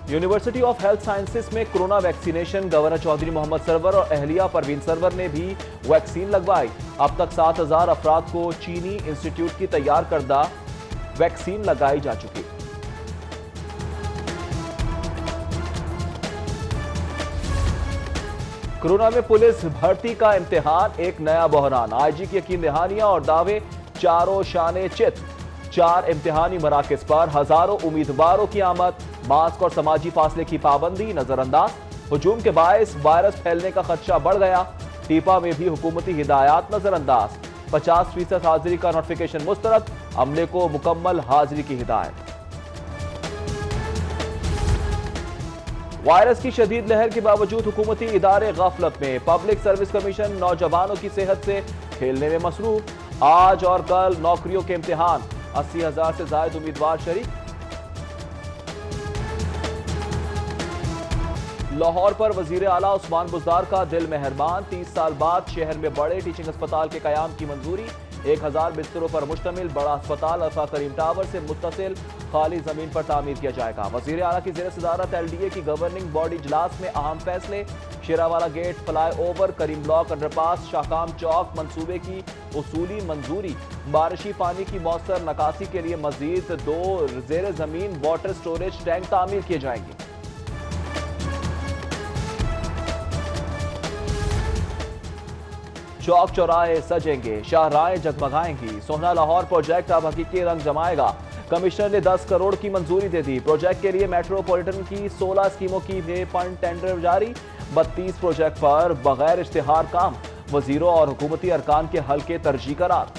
University of health sciences में corona vaccination. Governor Chaudhry Mohammad Sarwar और अहलिया परवीन सरवर ने भी वैक्सीन लगवाई। अब तक 7,000 अफराद को चीनी इंस्टीट्यूट की तैयार करदा वैक्सीन लगाई जा चुकी। कोरोना में पुलिस भर्ती का इम्तिहान, एक नया बहरान। आईजी की यकीन दहानियां और दावे चारों शाने चित। 4 इम्तिहानी मराकज पर हजारों उम्मीदवारों की आमद। मास्क और समाजी फासले की पाबंदी नजरअंदाज। हुजूम के बायस वायरस फैलने का खदशा बढ़ गया। टीपा में भी हुकूमती हिदायत नजरअंदाज। 50% हाजिरी का नोटिफिकेशन मुस्तरद। अमले को मुकम्मल हाजिरी की हिदायत। वायरस की शदीद लहर के बावजूद हुकूमती इदारे गफलत में। पब्लिक सर्विस कमीशन नौजवानों की सेहत से खेलने में मसरूफ। आज और कल नौकरियों के इम्तिहान। 80,000 से ज्यादा उम्मीदवार शरीक। लाहौर पर वजीर आला उस्मान बुज़दार का दिल मेहरबान। 30 साल बाद शहर में बड़े टीचिंग अस्पताल के कयाम की मंजूरी। 1000 बिस्तरों पर मुश्तमिल बड़ा अस्पताल अल्फा करीम टावर से मुत्तसिल खाली जमीन पर तामीर किया जाएगा। वजीर आला की ज़ेर सदारत LDA की गवर्निंग बॉडी इजलास में अहम फैसले। शेरावाला गेट, फ्लाई ओवर, करीम ब्लॉक, अंडरपास, शाहकाम चौक मंसूबे की उसूली मंजूरी। बारिशी पानी की मौसर नकासी के लिए मजीद 2 ज़ेर जमीन वाटर स्टोरेज टैंक तामीर किए जाएंगे। चौक चौराहे सजेंगे, शाहराहें जगमगाएंगी। सोहना लाहौर प्रोजेक्ट अब हकीकी रंग जमाएगा। कमिश्नर ने 10 करोड़ की मंजूरी दे दी। प्रोजेक्ट के लिए मेट्रोपॉलिटन की 16 स्कीमों की फंड टेंडर जारी। 32 प्रोजेक्ट पर बगैर इश्तिहार काम। वजीरों और हुकूमती अरकान के हल्के तरजीह करार।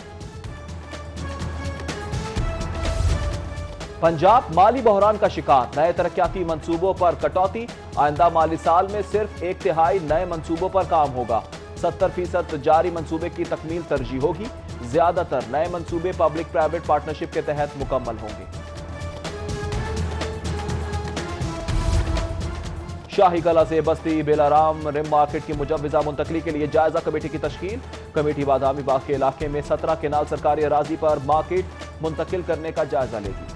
पंजाब माली बहरान का शिकार। नए तरक्याती मंसूबों पर कटौती। आइंदा माली साल में सिर्फ 1/3 नए मंसूबों पर काम होगा। 70% जारी मंसूबे की तकमील तरजीह होगी। ज्यादातर नए मंसूबे पब्लिक प्राइवेट पार्टनरशिप के तहत मुकम्मल होंगे। शाही कला से बस्ती बेलाराम रिम मार्केट की मुजव्वजा मुंतकली के लिए जायजा कमेटी की तश्कील। कमेटी बादामी बाग के इलाके में 17 केनाल सरकारी अराजी पर मार्केट मुंतकिल करने का जायजा लेगी।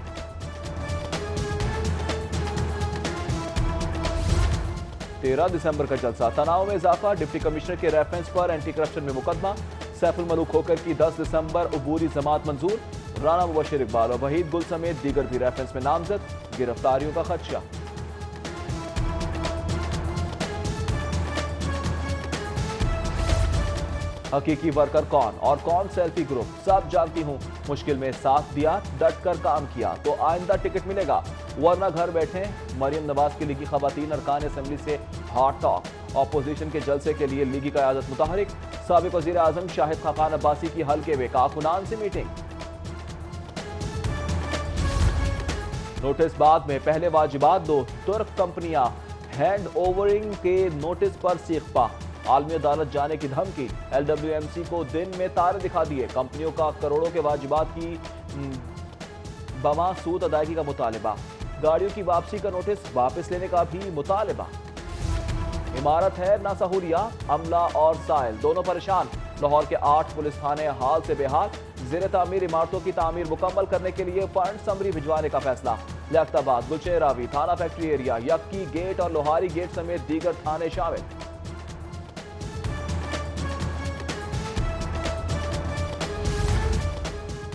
13 दिसंबर का जलसा। तनाव में इजाफा। डिप्टी कमिश्नर के रेफरेंस पर एंटी करप्शन में मुकदमा। सैफुल मलूक होकर की 10 दिसंबर अबूरी जमात मंजूर। राना मुबशिर इकबाल और वहीद गुल समेत दीगर भी रेफरेंस में नामजद। गिरफ्तारियों का खदशा। हकीकी वर्कर कौन और कौन सेल्फी ग्रुप, सब जानती हूं। मुश्किल में साथ दिया, डट कर काम किया तो आइंदा टिकट मिलेगा, वरना घर बैठे। मरियम नवाज की लीगी खवातीन अरकान असेंबली से हॉट टॉक। ऑपोजिशन के जलसे के लिए लीगी क़यादत मुतहरिक। साबिक वज़ीर आज़म शाहिद खाकान अब्बासी की हल्के में कारकुनान से मीटिंग। नोटिस बाद में पहले वाजिबात दो। तुर्क कंपनियां हैंड ओवरिंग के नोटिस पर सीखपा। आलमी अदालत जाने की धमकी। LWMC को दिन में तारे दिखा दिए। कंपनियों का करोड़ों के वाजिबात की बमा सूद अदायगी का मुतालिबा। गाड़ियों की वापसी का नोटिस वापस लेने का भी मुतालिबा। इमारत है ना सहूलिया। अमला और साइल दोनों परेशान। लाहौर के 8 पुलिस थाने हाल से बेहाल। ज़ेर तामीर इमारतों की तामीर मुकम्मल करने के लिए फंड समरी भिजवाने का फैसला। लियाकताबाद, गुलचेरावी, थाना फैक्ट्री एरिया, यक्की गेट और लोहारी गेट समेत दीगर थाने शामिल।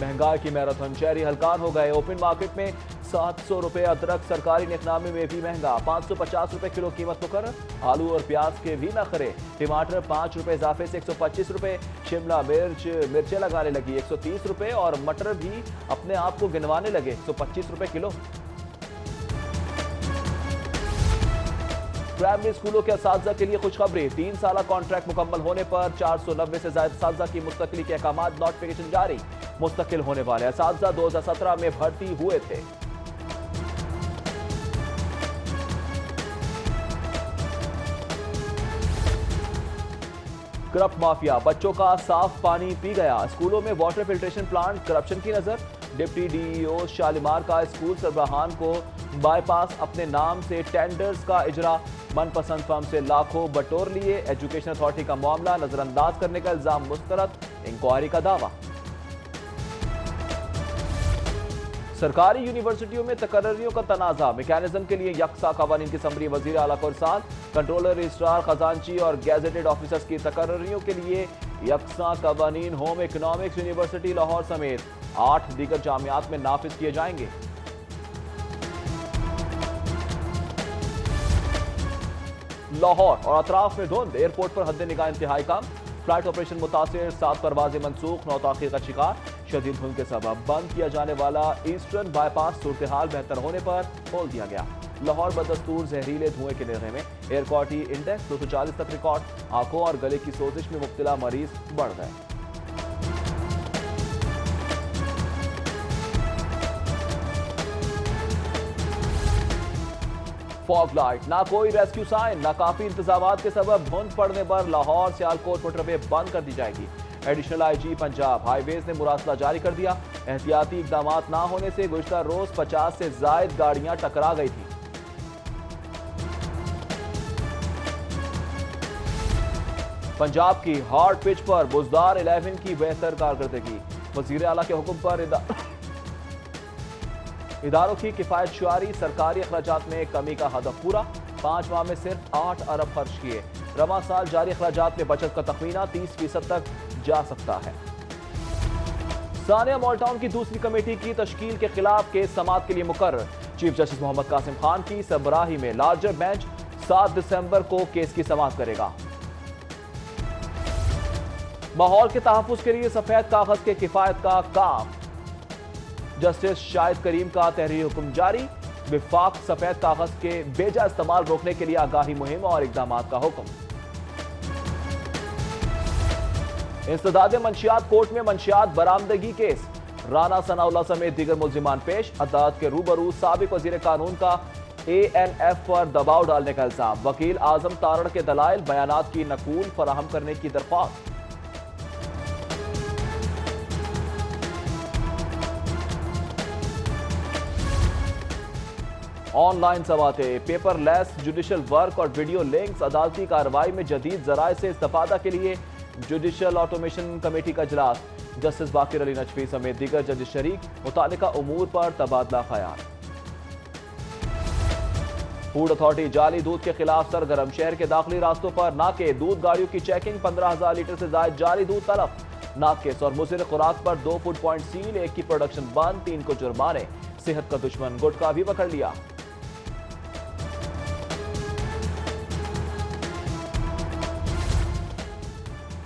महंगाई की मैराथन। शहरी हलकान हो गए। ओपन मार्केट में 700 रुपए अदरक, सरकारी निकनामे में भी महंगा। 550 रुपए किलो कीमत मुकर्रर। आलू और प्याज के भी नखरे। टमाटर 5 रुपए इजाफे से 125 रुपए। शिमला मिर्चें लगाने लगी 130 रुपए और मटर भी अपने आप को गिनवाने लगे 125 रुपए किलो। प्राइमरी स्कूलों के असातिज़ा के लिए खुशखबरी। 3 साल कॉन्ट्रैक्ट मुकम्मल होने पर 490 से ज्यादा असातिज़ा की मुस्तकिली के अहकाम। नोटिफिकेशन जारी। मुस्तकिल होने वाले असातिज़ा 2017 में भर्ती हुए थे। करप्ट माफिया बच्चों का साफ पानी पी गया। स्कूलों में वाटर फिल्ट्रेशन प्लांट, करप्शन की नजर। डिप्टी DEO शालीमार का स्कूल सरबराहान को बाईपास अपने नाम से टेंडर्स का इजरा। मनपसंद फर्म से लाखों बटोर लिए। एजुकेशन अथॉरिटी का मामला नजरअंदाज करने का इल्जाम मुस्तरद। इंक्वायरी का दावा। सरकारी यूनिवर्सिटियों में तकर्रियों का तनाज़ा, मैकेनिज्म के लिए यकसा कवानीन की समरी। वजीर आला को इरसाल, कंट्रोलर, रजिस्ट्रार, खजांची और गैजेटेड ऑफिसर्स की तकर्रियों के लिए यकसा कवानीन होम इकोनॉमिक्स यूनिवर्सिटी लाहौर समेत 8 दीगर जामियात में नाफिज किए जाएंगे। लाहौर और अतराफ में धुंध, एयरपोर्ट पर हद निगाह इंतहाई कम। फ्लाइट ऑपरेशन मुतासिर, 7 परवाजें मनसूख, 9 ताखीर का शिकार। शदीद धुंध के सबब बंद किया जाने वाला ईस्टर्न बाईपास सूरत हाल बेहतर होने पर खोल दिया गया। लाहौर बदस्तूर जहरीले धुएं के निगरानी में एयर क्वालिटी इंडेक्स 240 तक रिकॉर्ड। आंखों और गले की सोजिश में मुब्तला मरीज बढ़ गए। फॉग लाइट, ना कोई रेस्क्यू साइन, ना काफी इंतजाम के सबब धुंध पड़ने पर लाहौर सियालकोट मोटरवे बंद कर दी जाएगी। एडिशनल आईजी पंजाब हाईवेज ने मुरासला जारी कर दिया। एहतियाती इकदाम ना होने से गुज़िश्ता रोज 50 से जायद गाड़ियां टकरा गई थी। पंजाब की हार्ड पिच पर बुजदार 11 की बेहतर कारकर्दगी। वजीर आला के हुक्म पर इदारों की किफायत शुआरी, सरकारी अखराजात में कमी का हदफ पूरा। 5 माह में सिर्फ 8 अरब खर्च किए। रवा साल जारी अखराजात में बचत का तखमीना 30% तक जा सकता है। सानिया मॉलटाउन की दूसरी कमेटी की तश्कील के खिलाफ केस समाअत के लिए मुकर्रर। चीफ जस्टिस मोहम्मद कासिम खान की सरबराही में लार्जर बेंच 7 दिसंबर को केस की समाअत करेगा। माहौल के तहफ्फुज के लिए सफेद कागज के किफायत का काम, जस्टिस शाहिद करीम का तहरीरी हुक्म जारी। विफाक सफेद कागज के बेजा इस्तेमाल रोकने के लिए आगाही मुहिम और इकदाम का हुक्म। इंसदाद मंशियात कोर्ट में मंशियात बरामदगी केस, राना सनाउल्लाह समेत दीगर मुल्जिमान पेश। अदालत के रूबरू साबिक वजीर कानून का ANF पर दबाव डालने का इल्जाम। वकील आजम तारड़ के दलाइल बयानात की नकूल फराहम करने की दरख्वास्त। ऑनलाइन सवातें, पेपरलेस जुडिशल वर्क और वीडियो लिंक्स। अदालती कार्रवाई में जदीद जराए से इस्तेफादा के लिए जुडिशल ऑटोमेशन कमेटी का इजलास। जस्टिस बाकिर अली नजफी समेत दीगर जज शरीक। मुतालिका उमूर पर तबादला ख्याल। फूड अथॉरिटी जाली दूध के खिलाफ सरगर्म। शहर के दाखिली रास्तों पर नाके, दूध गाड़ियों की चेकिंग। 15,000 लीटर से ज्यादा जाली दूध तलब। नाकेस और मुज़र खुराक पर 2 फूड पॉइंट सील, 1 की प्रोडक्शन बंद, 3 को जुर्माने। सेहत का दुश्मन गुटखा भी पकड़ लिया।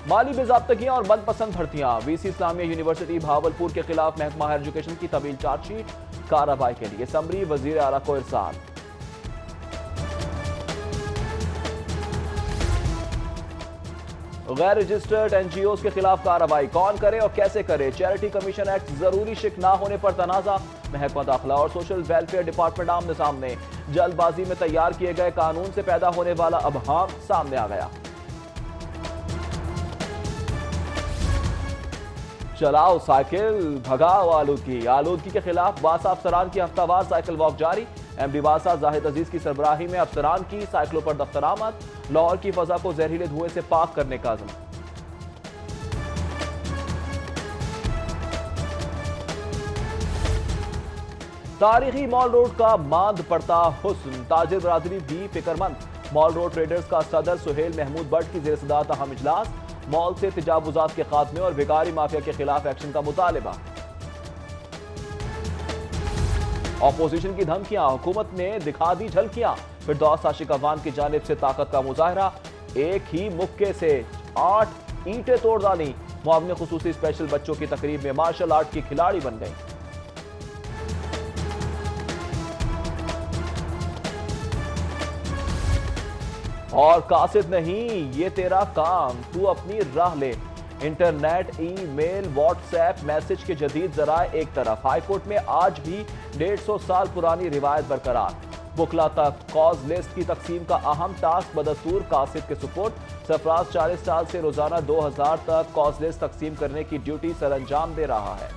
माली बेज़ाब्तगियां और मनपसंद भर्तियां। VC इस्लामिया यूनिवर्सिटी भावलपुर के खिलाफ महकमा हायर एजुकेशन की तवील चार्जशीट। कार्रवाई के लिए समरी वजीर आला को इरसाल। गैर रजिस्टर्ड NGOs के खिलाफ कार्रवाई, कौन करे और कैसे करे। चैरिटी कमीशन एक्ट जरूरी शिक ना होने पर तनाजा। महकमा दाखिला और सोशल वेलफेयर डिपार्टमेंट आमने सामने। जल्दबाजी में तैयार किए गए कानून से पैदा होने वाला अबहाम सामने आ गया। चलाओ साइकिल, भगाओ आलूदगी। आलूदगी के खिलाफ वासा अफसरान की हफ्तावार साइकिल वॉक जारी। MD वासा जाहिद अजीज की सरबराही में अफसरान की साइकिलों पर दफ्तरामद। लाहौर की फजा को जहरीले धुएं से पाक करने का अज़्म। तारीखी मॉल रोड का मांद पड़ता हुस्न, ताजिर बरादरी भी फिक्रमंद। मॉल रोड ट्रेडर्स का सदर सुहेल महमूद भट्ट की ज़ेर सदारत अहम इजलास। मॉल से तजावुजात के खात्मे और भिखारी माफिया के खिलाफ एक्शन का मुतालिबा। ऑपोजिशन की धमकियां, हुकूमत ने दिखा दी झलकियां। फिरदौस आशिक अवान की जानिब से ताकत का मुजाहरा। एक ही मुक्के से 8 ईंटें तोड़ डाली। मुआवने खुसूसी स्पेशल बच्चों की तकरीब में मार्शल आर्ट की खिलाड़ी बन गई। और कासिद नहीं, ये तेरा काम, तू अपनी राह ले। इंटरनेट, ईमेल, व्हाट्सएप मैसेज के जदीद जराए एक तरफ। हाईकोर्ट में आज भी 150 साल पुरानी रिवायत बरकरार। बुकला तक कॉज लिस्ट की तकसीम का अहम टास्क बदस्तूर कासिद के सुपुर्द। सरफराज 40 साल से रोजाना 2000 तक कॉज लिस्ट तकसीम करने की ड्यूटी सरअंजाम दे रहा है।